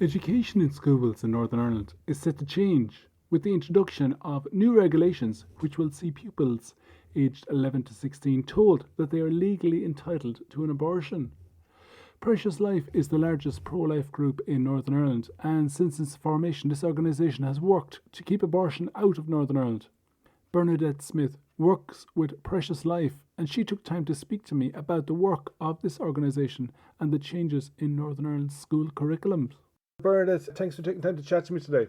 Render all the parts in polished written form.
Education in schools in Northern Ireland is set to change with the introduction of new regulations which will see pupils aged 11 to 16 told that they are legally entitled to an abortion. Precious Life is the largest pro-life group in Northern Ireland, and since its formation this organisation has worked to keep abortion out of Northern Ireland. Bernadette Smyth works with Precious Life, and she took time to speak to me about the work of this organisation and the changes in Northern Ireland's school curriculums. Bernadette, thanks for taking time to chat to me today.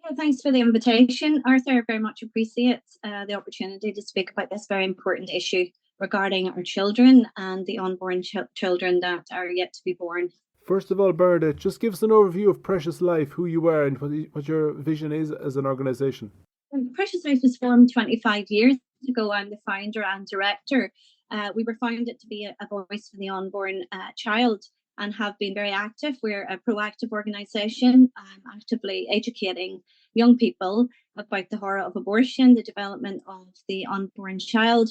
Yeah, thanks for the invitation, Arthur. I very much appreciate the opportunity to speak about this very important issue regarding our children and the unborn children that are yet to be born. First of all, Bernadette, just give us an overview of Precious Life, who you are and what your vision is as an organisation. Precious Life was formed 25 years ago. I'm the founder and director. We were founded to be a voice for the unborn child and have been very active. We're a proactive organisation, actively educating young people about the horror of abortion, the development of the unborn child.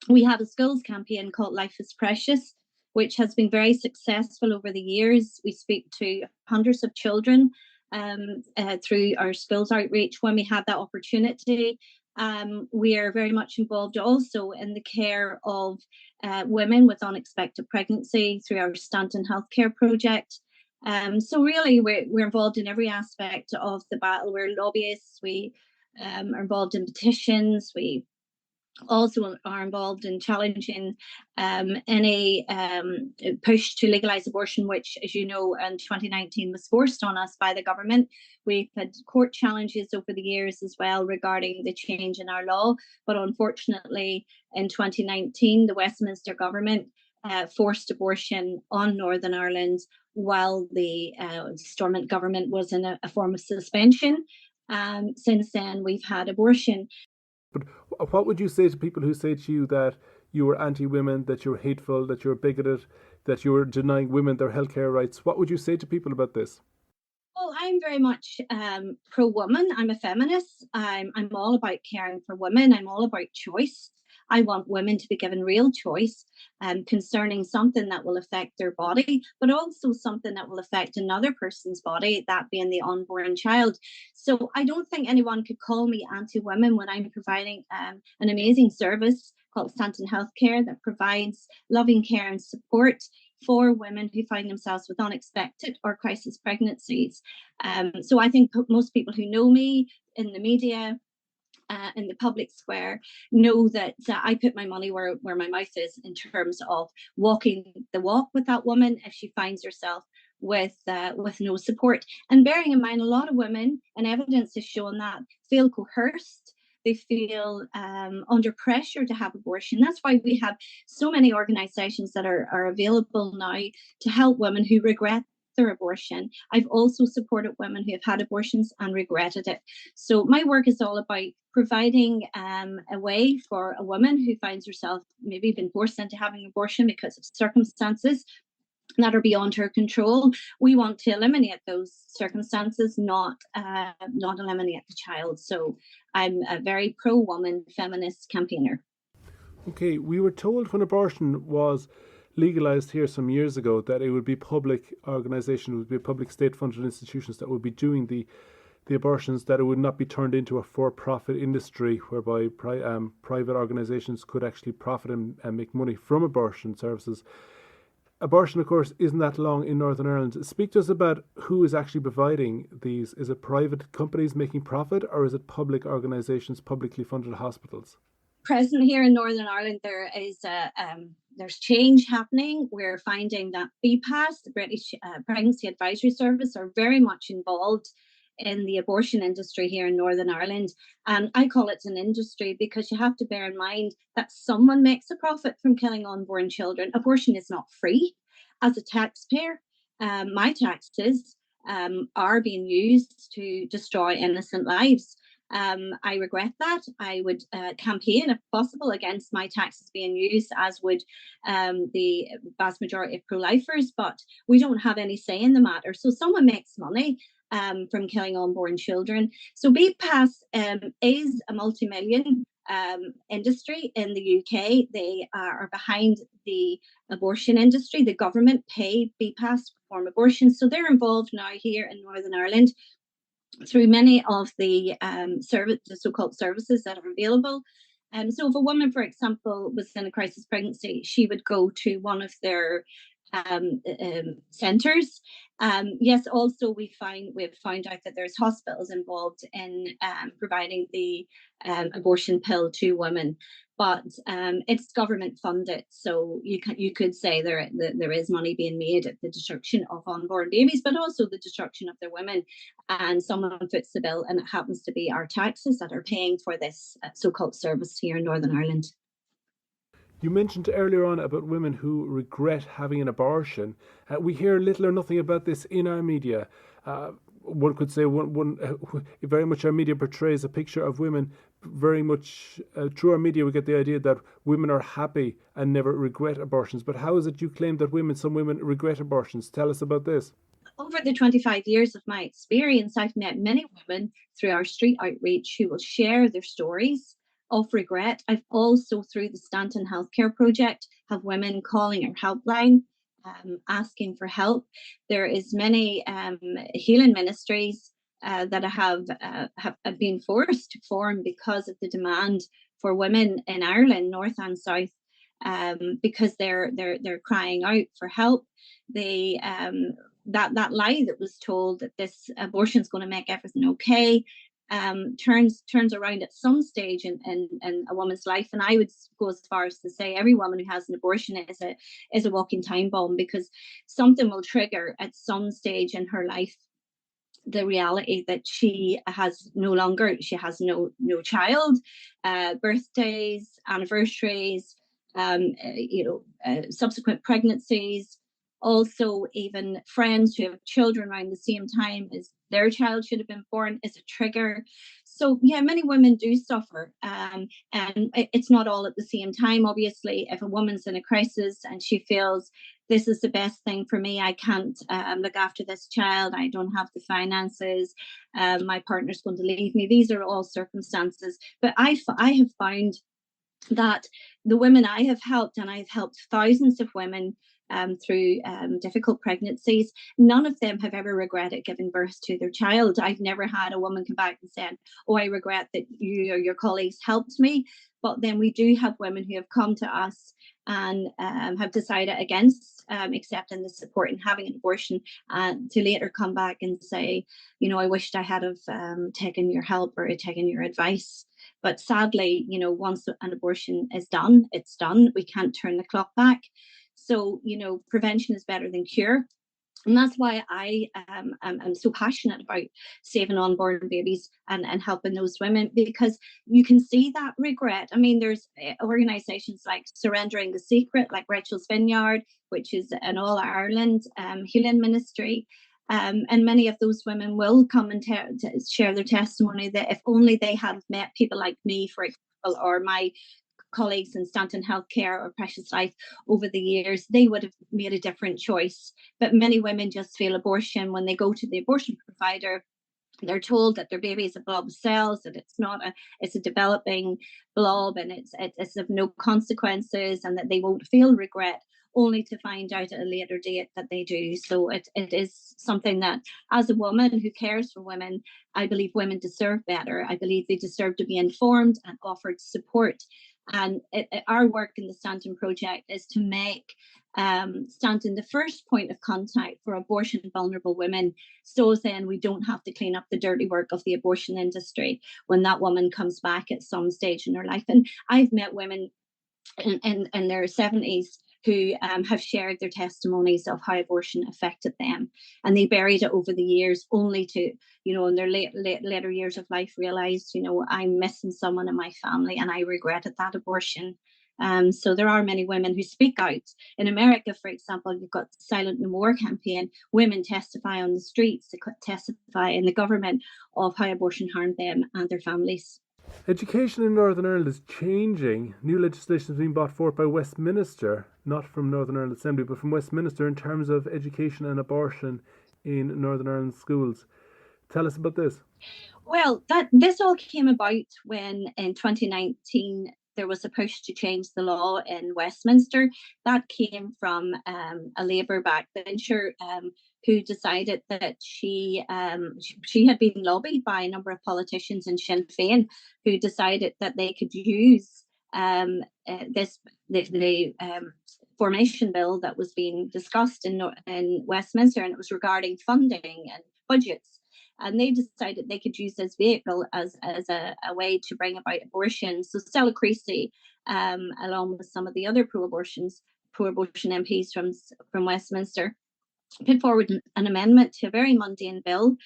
We have a schools campaign called Life is Precious, which has been very successful over the years. We speak to hundreds of children through our schools outreach when we have that opportunity. We are very much involved also in the care of women with unexpected pregnancy through our Stanton Healthcare project. So really, we're involved in every aspect of the battle. We're lobbyists. We are involved in petitions. We also are involved in challenging any push to legalise abortion, which, as you know, in 2019 was forced on us by the government. We've had court challenges over the years as well regarding the change in our law. But unfortunately, in 2019, the Westminster government forced abortion on Northern Ireland while the Stormont government was in a form of suspension. Since then, we've had abortion. But what would you say to people who say to you that you were anti-women, that you're hateful, that you're bigoted, that you're denying women their healthcare rights? What would you say to people about this? Well, I'm very much pro-woman. I'm a feminist. I'm all about caring for women. I'm all about choice. I want women to be given real choice concerning something that will affect their body, but also something that will affect another person's body, that being the unborn child. So I don't think anyone could call me anti-women when I'm providing an amazing service called Stanton Healthcare that provides loving care and support for women who find themselves with unexpected or crisis pregnancies. So I think most people who know me in the media, in the public square, know that I put my money where my mouth is in terms of walking the walk with that woman if she finds herself with no support. And bearing in mind, a lot of women, and evidence has shown that, feel coerced. They feel under pressure to have abortion. That's why we have so many organisations that are available now to help women who regret their abortion. I've also supported women who have had abortions and regretted it. So my work is all about providing a way for a woman who finds herself maybe been forced into having abortion because of circumstances that are beyond her control. We want to eliminate those circumstances, not eliminate the child. So I'm a very pro-woman feminist campaigner. Okay, we were told when abortion was legalised here some years ago that it would be public organisations, would be public state-funded institutions that would be doing the abortions, that it would not be turned into a for-profit industry whereby private organisations could actually profit and make money from abortion services. Abortion, of course, isn't that long in Northern Ireland. Speak to us about who is actually providing these. Is it private companies making profit, or is it public organisations, publicly funded hospitals? Present here in Northern Ireland, there is there's change happening. We're finding that BPAS, the British Pregnancy Advisory Service, are very much involved in the abortion industry here in Northern Ireland. And I call it an industry because you have to bear in mind that someone makes a profit from killing unborn children. Abortion is not free. As a taxpayer, my taxes are being used to destroy innocent lives. I regret that. I would campaign, if possible, against my taxes being used, as would the vast majority of pro-lifers, but we don't have any say in the matter. So someone makes money from killing unborn children. So BPAS is a multi-million industry in the UK. They are behind the abortion industry. The government pay BPAS to perform abortions. So they're involved now here in Northern Ireland through many of the the so-called services that are available. So if a woman, for example, was in a crisis pregnancy, she would go to one of their centres. Yes, also we've found out that there's hospitals involved in providing the abortion pill to women, but it's government funded, so you could say there is money being made at the destruction of unborn babies, but also the destruction of their women. And someone foots the bill, and it happens to be our taxes that are paying for this so-called service here in Northern Ireland. You mentioned earlier on about women who regret having an abortion. We hear little or nothing about this in our media. One could say very much our media portrays a picture of women very much through our media. We get the idea that women are happy and never regret abortions. But how is it you claim that some women regret abortions? Tell us about this. Over the 25 years of my experience, I've met many women through our street outreach who will share their stories of regret. I've also, through the Stanton Healthcare Project, have women calling our helpline, asking for help. There is many healing ministries that have been forced to form because of the demand for women in Ireland, north and south, because they're crying out for help. They that lie that was told that this abortion is going to make everything okay turns around at some stage in a woman's life. And I would go as far as to say every woman who has an abortion is a walking time bomb, because something will trigger at some stage in her life the reality that she has no child, birthdays, anniversaries, subsequent pregnancies, also even friends who have children around the same time as their child should have been born is a trigger. So yeah, many women do suffer, and it's not all at the same time. Obviously, if a woman's in a crisis and she feels this is the best thing for me, I can't look after this child, I don't have the finances, my partner's going to leave me. These are all circumstances. But I have found that the women I have helped, and I've helped thousands of women through difficult pregnancies, none of them have ever regretted giving birth to their child. I've never had a woman come back and said, oh, I regret that you or your colleagues helped me. But then we do have women who have come to us and have decided against accepting the support and having an abortion, to later come back and say, I wished I had have taken your help or taken your advice. But sadly, once an abortion is done, it's done. We can't turn the clock back. So, prevention is better than cure. And that's why I am so passionate about saving unborn babies and helping those women, because you can see that regret. I mean, there's organisations like Surrendering the Secret, like Rachel's Vineyard, which is an All Ireland healing ministry. And many of those women will come and share their testimony that if only they had met people like me, for example, or my colleagues in Stanton Healthcare or Precious Life over the years, they would have made a different choice. But many women just feel abortion when they go to the abortion provider. They're told that their baby is a blob of cells, that it's a developing blob, and it's of no consequences, and that they won't feel regret, only to find out at a later date that they do. So it is something that, as a woman who cares for women, I believe women deserve better. I believe they deserve to be informed and offered support. And our work in the Stanton Project is to make Stanton the first point of contact for abortion vulnerable women, so then we don't have to clean up the dirty work of the abortion industry when that woman comes back at some stage in her life. And I've met women in their 70s who have shared their testimonies of how abortion affected them, and they buried it over the years, only to, in their later years of life, realize, I'm missing someone in my family and I regretted that abortion. So there are many women who speak out. In America, for example, you've got the Silent No More campaign. Women testify on the streets, to testify in the government of how abortion harmed them and their families. Education in Northern Ireland is changing. New legislation is being brought forth by Westminster, not from Northern Ireland Assembly, but from Westminster, in terms of education and abortion in Northern Ireland schools. Tell us about this. Well, this all came about when in 2019 there was a push to change the law in Westminster. That came from a Labour backbencher who decided that she had been lobbied by a number of politicians in Sinn Féin who decided that they could use the formation bill that was being discussed in Westminster, and it was regarding funding and budgets. And they decided they could use this vehicle as a way to bring about abortion. So Stella Creasy, along with some of the other pro-abortion MPs from Westminster, put forward an amendment to a very mundane bill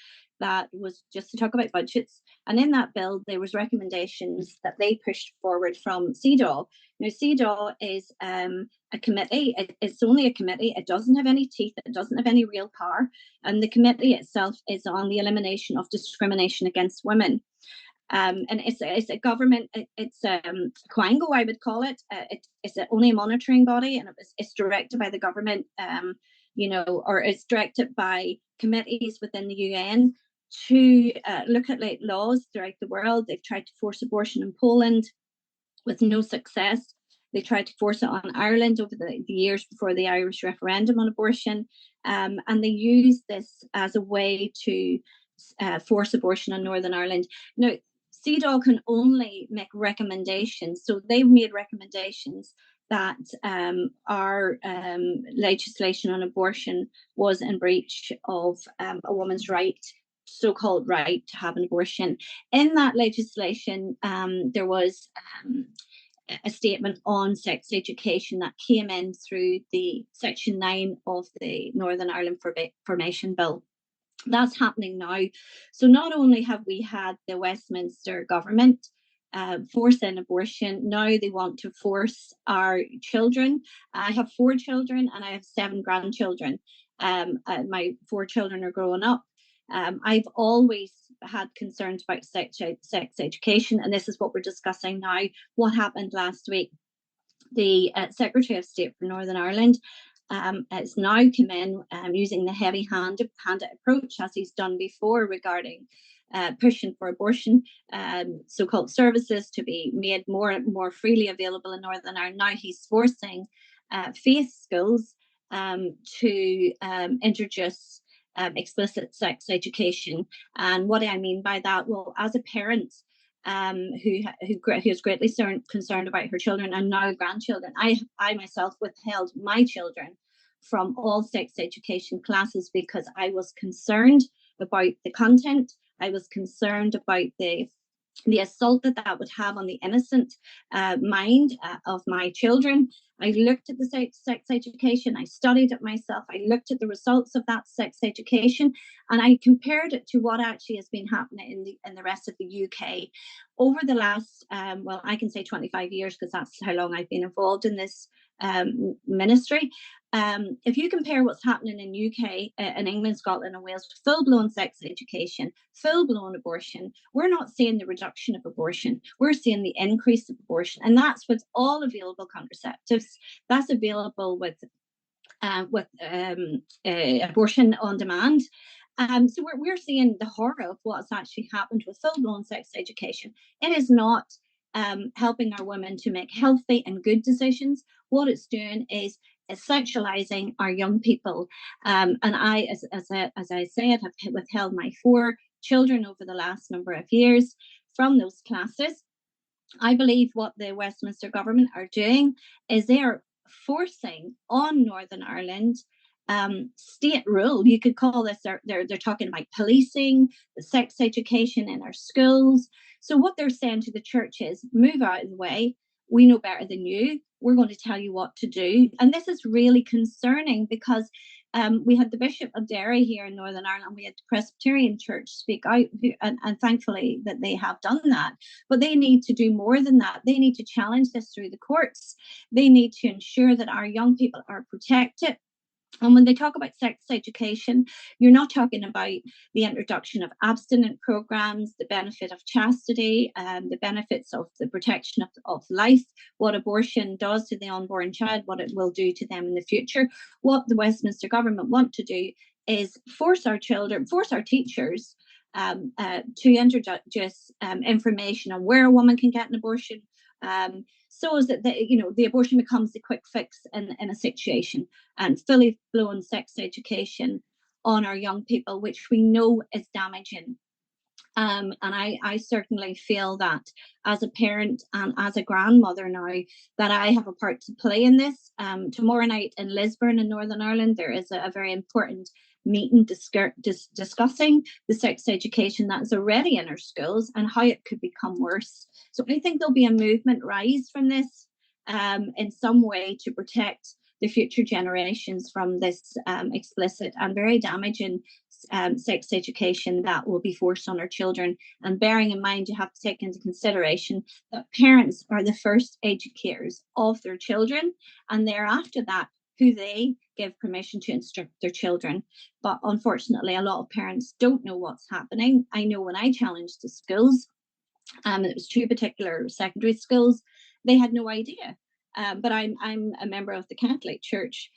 that was just to talk about budgets. And in that bill, there was recommendations that they pushed forward from CEDAW. Now, CEDAW is a committee. It's only a committee. It doesn't have any teeth. It doesn't have any real power. And the committee itself is on the elimination of discrimination against women. And it's a government, it's Quango, I would call it. It's only a monitoring body, and it's directed by the government, or it's directed by committees within the UN to look at laws throughout the world. They've tried to force abortion in Poland with no success. They tried to force it on Ireland over the years before the Irish referendum on abortion. And they use this as a way to force abortion in Northern Ireland. Now, CEDAW can only make recommendations. So they've made recommendations that our legislation on abortion was in breach of a woman's right, so-called right to have an abortion. In that legislation, there was a statement on sex education that came in through the Section 9 of the Northern Ireland Formation Bill. That's happening now. So not only have we had the Westminster government force in abortion, now they want to force our children. I have 4 children and I have 7 grandchildren. My 4 children are growing up. I've always had concerns about sex education, and this is what we're discussing now. What happened last week? The Secretary of State for Northern Ireland has now come in using the heavy-handed approach, as he's done before, regarding pushing for abortion, so-called services to be made more freely available in Northern Ireland. Now he's forcing faith schools to introduce explicit sex education. And what I mean by that, well, as a parent who is greatly concerned about her children and now grandchildren, I myself withheld my children from all sex education classes because I was concerned about the content. I was concerned about the assault that would have on the innocent mind of my children. I looked at the sex education, I studied it myself, I looked at the results of that sex education, and I compared it to what actually has been happening in the rest of the UK over the last, I can say 25 years, because that's how long I've been involved in this ministry. If you compare what's happening in UK, in England, Scotland and Wales, full-blown sex education, full-blown abortion, we're not seeing the reduction of abortion. We're seeing the increase of abortion. And that's with all available contraceptives. That's available with abortion on demand. So we're seeing the horror of what's actually happened with full-blown sex education. It is not helping our women to make healthy and good decisions. What it's doing is sexualizing our young people. And I, as I said, have withheld my 4 children over the last number of years from those classes. I believe what the Westminster government are doing is they are forcing on Northern Ireland state rule. You could call this, they're talking about policing, the sex education in our schools. So what they're saying to the church is, move out of the way. We know better than you. We're going to tell you what to do. And this is really concerning because we had the Bishop of Derry here in Northern Ireland. We had the Presbyterian Church speak out, and thankfully that they have done that. But they need to do more than that. They need to challenge this through the courts. They need to ensure that our young people are protected. And when they talk about sex education, you're not talking about the introduction of abstinent programs, the benefit of chastity, the benefits of the protection of life, what abortion does to the unborn child, what it will do to them in the future. What the Westminster government want to do is force our children, force our teachers to introduce information on where a woman can get an abortion, so as that the abortion becomes the quick fix in a situation, and fully blown sex education on our young people, which we know is damaging. And I certainly feel that as a parent and as a grandmother now, that I have a part to play in this. Tomorrow night in Lisburn in Northern Ireland, there is a very important meeting discussing the sex education that is already in our schools and how it could become worse. So I think there'll be a movement rise from this in some way to protect the future generations from this explicit and very damaging sex education that will be forced on our children. And bearing in mind, you have to take into consideration that parents are the first educators of their children, and thereafter that, who they give permission to instruct their children. But unfortunately, a lot of parents don't know what's happening. I know when I challenged the schools, it was 2 particular secondary schools, they had no idea. But I'm a member of the Catholic Church.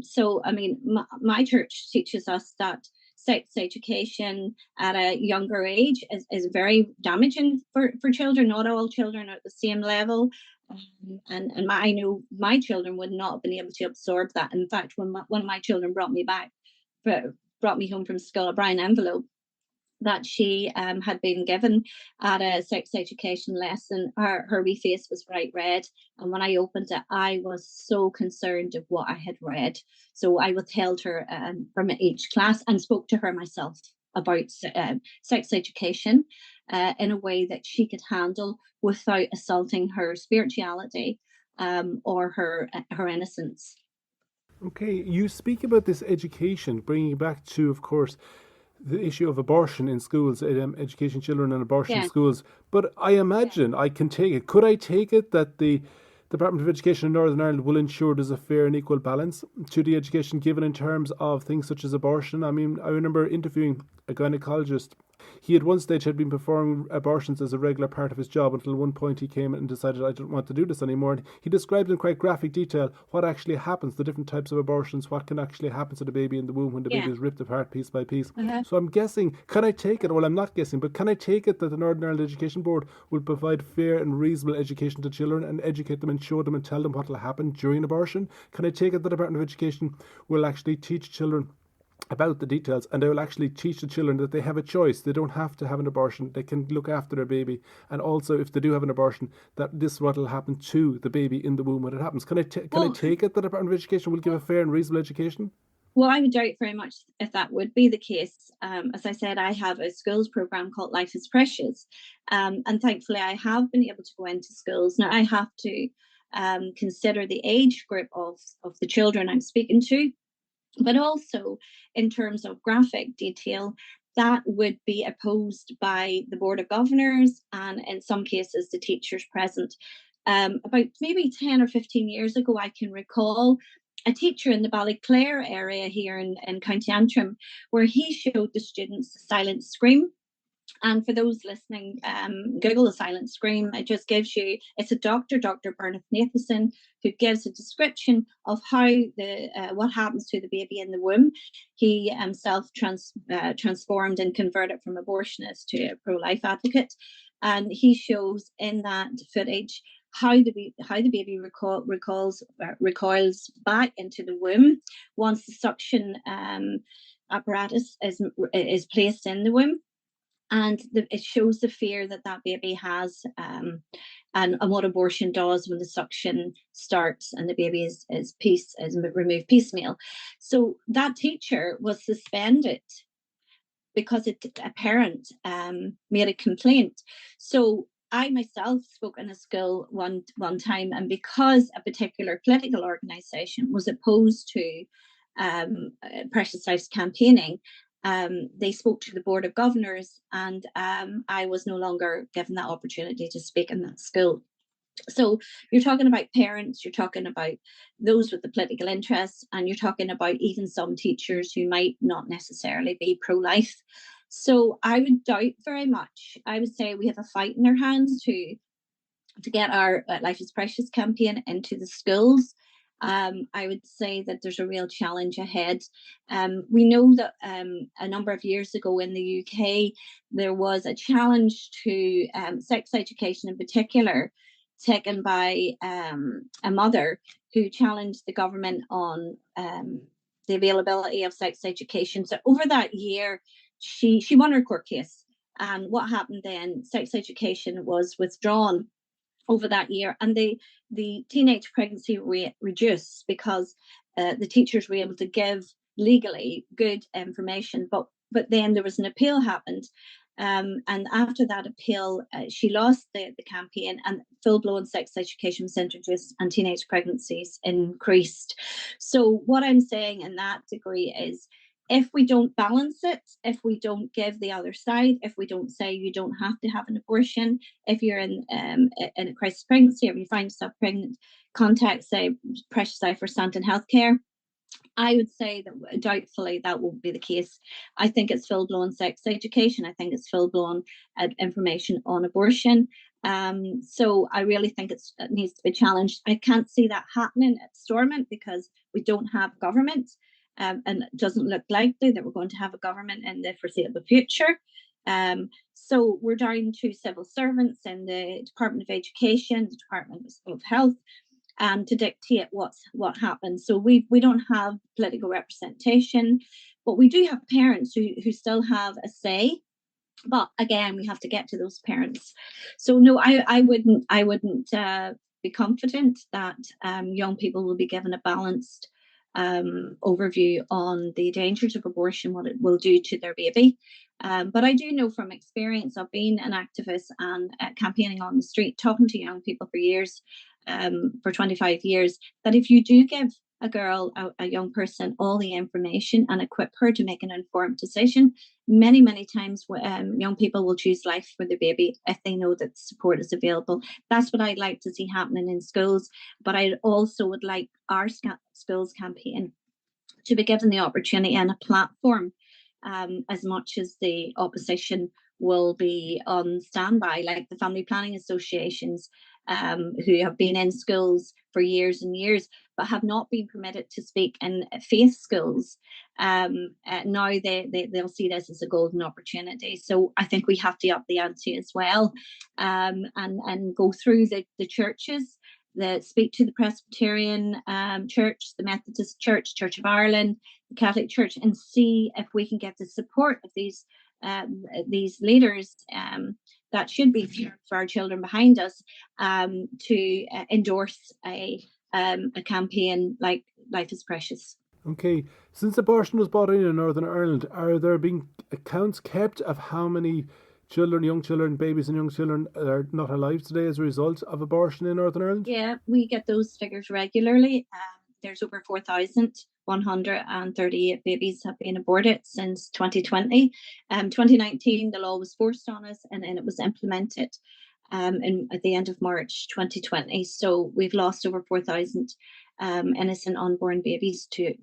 So, I mean, my church teaches us that sex education at a younger age is very damaging for children. Not all children are at the same level. And I know my children would not have been able to absorb that. In fact, when one of my children brought me home from school a brown envelope that she had been given at a sex education lesson, her wee face was bright red. And when I opened it, I was so concerned of what I had read. So I withheld her from each class and spoke to her myself about sex education in a way that she could handle without assaulting her spirituality or her innocence. Okay, you speak about this education, bringing it back to, of course, the issue of abortion in schools, education children and abortion in schools. But I imagine I can take it. Could I take it that the Department of Education in Northern Ireland will ensure there's a fair and equal balance to the education given in terms of things such as abortion? I mean, I remember interviewing a gynecologist. He at one stage had been performing abortions as a regular part of his job until at one point he came and decided, I don't want to do this anymore. And he described in quite graphic detail what actually happens, the different types of abortions, what can actually happen to the baby in the womb when the baby is ripped apart piece by piece. So I'm guessing, can I take it? Well, I'm not guessing, but can I take it that the Northern Ireland Education Board will provide fair and reasonable education to children and educate them and show them and tell them what will happen during abortion? Can I take it that the Department of Education will actually teach children about the details, and they will actually teach the children that they have a choice? They don't have to have an abortion. They can look after their baby, and also if they do have an abortion, that this is what will happen to the baby in the womb when it happens. Can I take it that the Department of Education will give a fair and reasonable education? Well, I would doubt very much if that would be the case. As I said, I have a schools program called Life is Precious, and thankfully I have been able to go into schools. Now I have to consider the age group of the children I'm speaking to, but also in terms of graphic detail, that would be opposed by the Board of Governors and in some cases the teachers present. About maybe 10 or 15 years ago, I can recall a teacher in the Ballyclare area here in County Antrim, where he showed the students the silent scream. And for those listening, Google the silent scream. It just gives you, it's a doctor, Dr. Bernadette Smyth, who gives a description of how what happens to the baby in the womb. He himself transformed and converted from abortionist to a pro-life advocate. And he shows in that footage how the baby recoils back into the womb once the suction apparatus is placed in the womb. And it shows the fear that baby has and what abortion does when the suction starts and the baby is removed piecemeal. So that teacher was suspended because a parent made a complaint. So I myself spoke in a school one time, and because a particular political organisation was opposed to precious lives campaigning, they spoke to the Board of Governors, and I was no longer given that opportunity to speak in that school. So you're talking about parents, you're talking about those with the political interests, and you're talking about even some teachers who might not necessarily be pro-life. So I would doubt very much. I would say we have a fight in our hands to get our Life is Precious campaign into the schools. I would say that there's a real challenge ahead. We know that a number of years ago in the UK, there was a challenge to sex education in particular, taken by a mother who challenged the government on the availability of sex education. So over that year, she won her court case. And what happened then? Sex education was withdrawn over that year, and the teenage pregnancy rate reduced because the teachers were able to give legally good information. But then there was an appeal happened, and after that appeal, she lost the campaign, and full-blown sex education was introduced, and teenage pregnancies increased. So what I'm saying in that degree is, if we don't balance it, if we don't give the other side, if we don't say you don't have to have an abortion, if you're in a crisis pregnancy, or if you find yourself pregnant, contact, say, Precious Eye for Stanton Healthcare. I would say that doubtfully that won't be the case. I think it's full-blown sex education. I think it's full-blown information on abortion. So I really think it needs to be challenged. I can't see that happening at Stormont because we don't have government. And it doesn't look likely that we're going to have a government in the foreseeable future. So we're down to civil servants in the Department of Education, the Department of Health, to dictate what happens. So we don't have political representation, but we do have parents who still have a say. But again, we have to get to those parents. So no, I wouldn't be confident that young people will be given a balanced overview on the dangers of abortion, what it will do to their baby. But I do know from experience of being an activist and campaigning on the street, talking to young people for years, for 25 years, that if you do give a girl, a young person, all the information and equip her to make an informed decision, many times young people will choose life for their baby if they know that support is available. That's what I'd like to see happening in schools. But I also would like our schools campaign to be given the opportunity and a platform, as much as the opposition will be on standby, like the family planning associations, who have been in schools for years and years but have not been permitted to speak in faith schools. Now they'll see this as a golden opportunity. So I think we have to up the ante as well, and go through the churches, speak to the Presbyterian Church, the Methodist Church, Church of Ireland, the Catholic Church, and see if we can get the support of these leaders that should be for our children behind us, to endorse a campaign like Life is Precious. Okay, since abortion was brought in Northern Ireland, are there being accounts kept of how many children, young children, babies and young children are not alive today as a result of abortion in Northern Ireland? Yeah, we get those figures regularly. There's over 4,138 babies have been aborted since 2020. 2019, the law was forced on us, and it was implemented at the end of March 2020. So we've lost over 4,000 innocent unborn babies to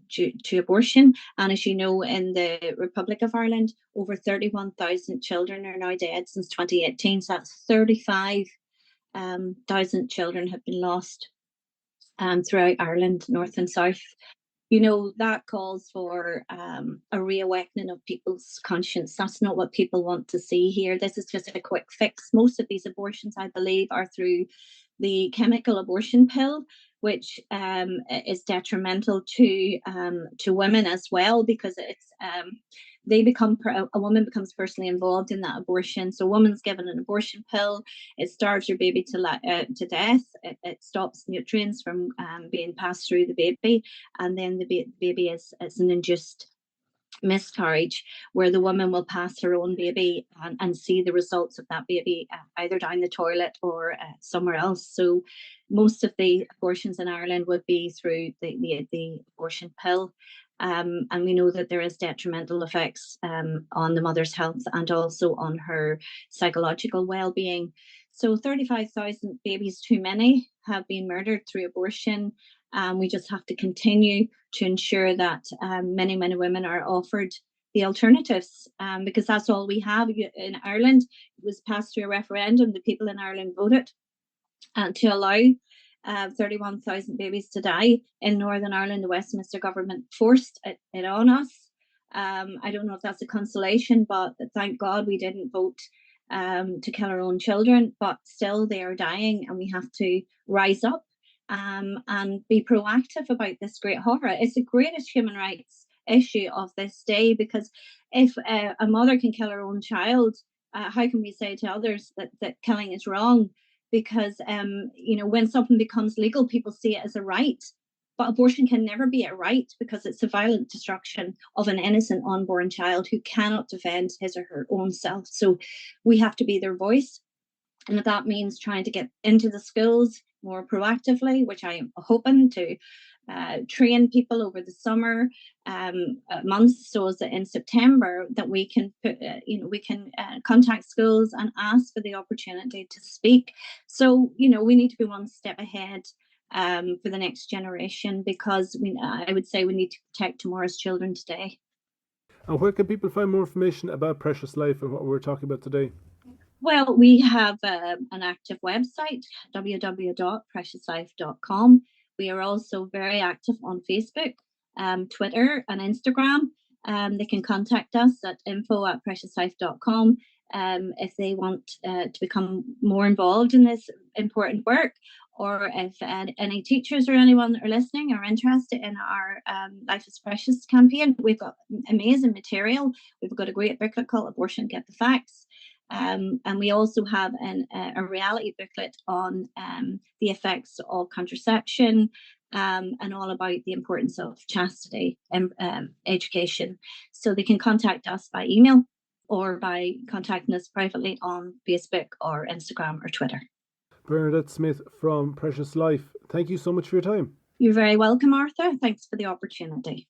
abortion. And as you know, in the Republic of Ireland, over 31,000 children are now dead since 2018. So that's 35,000 children have been lost throughout Ireland, north and south. You know, that calls for a reawakening of people's conscience. That's not what people want to see here. This is just a quick fix. Most of these abortions, I believe, are through the chemical abortion pill, which is detrimental to women as well, because it's a woman becomes personally involved in that abortion. So a woman's given an abortion pill, it starves your baby to death. It stops nutrients from being passed through the baby, and then the baby is an induced miscarriage, where the woman will pass her own baby and see the results of that baby either down the toilet or somewhere else. So most of the abortions in Ireland would be through the abortion pill. And we know that there is detrimental effects on the mother's health and also on her psychological well-being. So 35,000 babies too many have been murdered through abortion. We just have to continue to ensure that many women are offered the alternatives, because that's all we have in Ireland. It was passed through a referendum. The people in Ireland voted to allow 31,000 babies to die in Northern Ireland. The Westminster government forced it on us. I don't know if that's a consolation, but thank God we didn't vote to kill our own children, but still they are dying, and we have to rise up and be proactive about this great horror. It's the greatest human rights issue of this day, because if a mother can kill her own child, how can we say to others that killing is wrong? Because when something becomes legal, people see it as a right. But abortion can never be a right, because it's a violent destruction of an innocent unborn child who cannot defend his or her own self. So we have to be their voice. And if that means trying to get into the schools more proactively, which I am hoping to train people over the summer months, so as that in September that we can contact schools and ask for the opportunity to speak. So we need to be one step ahead for the next generation, because I would say we need to protect tomorrow's children today. And where can people find more information about Precious Life and what we're talking about today? Well, we have an active website, www.preciouslife.com. We are also very active on Facebook, Twitter and Instagram. They can contact us at info@preciouslife.com if they want to become more involved in this important work, or if any teachers or anyone that are listening are interested in our Life is Precious campaign. We've got amazing material. We've got a great booklet called Abortion Get the Facts. And we also have a reality booklet on the effects of contraception and all about the importance of chastity and education. So they can contact us by email or by contacting us privately on Facebook or Instagram or Twitter. Bernadette Smyth from Precious Life, thank you so much for your time. You're very welcome, Arthur. Thanks for the opportunity.